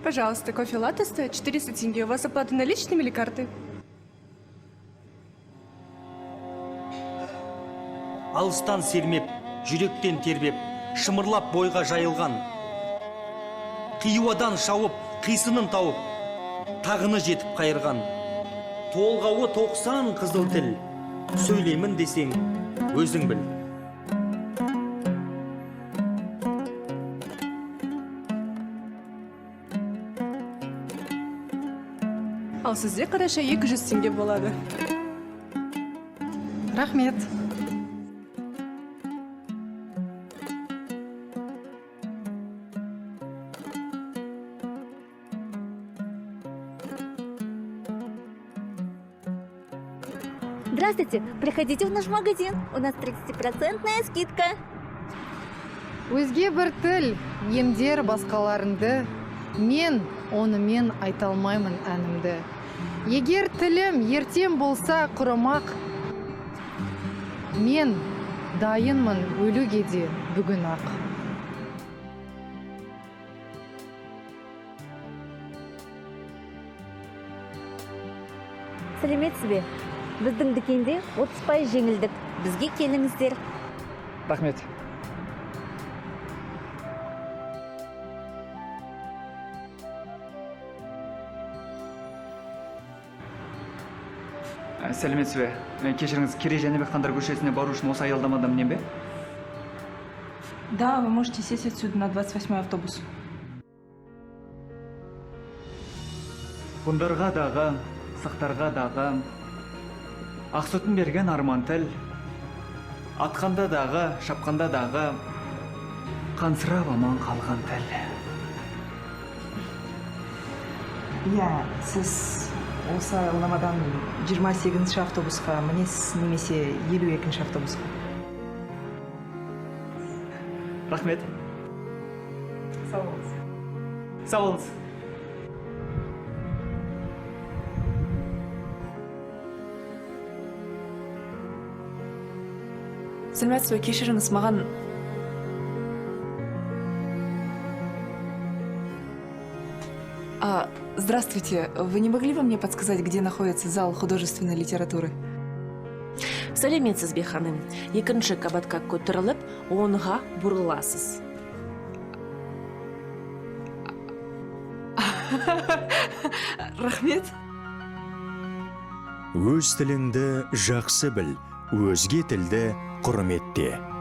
Пожалуйста, кофе латте стоит 400 тенге. У вас оплата наличными или картой? Алыстан сермеп, жүректен тербеп, шымырлап бойға жайылған. Қиюадан шауып, қисынын тауып, тағыны жетіп қайырған. Толғауы 90 қызыл тіл, сөйлемін десең, өзің біл. Ал сізде қараша 200 тенге болады. Рахмет. Здравствуйте, приходите в наш магазин. У нас 30% скидка. Өзге бір тіл, емдер басқаларынды, мен онымен айта алмаймын әнімді. Егер тілім ертең болса құрымақ, мен дайынмын өлуге де бүгін ақ. Сәлеметсіз бе? Біздің дүкенде 30% жеңілдік. Бізге келіңіздер. Рахмет. Сәлеметсіз бе? Кешіріңіз, Керей Жәнібек хандар көшесіне бару үшін осы аялдамадан мен бе? Да, вы можете сесть отсюда на 28-й автобус. Бұндарға дағы, сақтарға дағы, ақ сүтін берген арман тіл, атқанда дағы, шапқанда дағы, қансырап аман қалған тіл. Иә, сіз осы аялдамадан 28-ші автобусқа мінесіз немесе 52-ші автобусқа. Рахмет. Сау болыңыз. Сау болыңыз. Сәлеметсіз бе, кешіріңіз, маған здравствуйте, вы не могли бы мне подсказать, где находится зал художественной литературы? Сәлеметсіз бе, ханым. Екінші қабатқа көтеріліп, оңға бұрыласыз. Рахмет. Өз тіліңді жақсы біл, өзге тілді құрметте.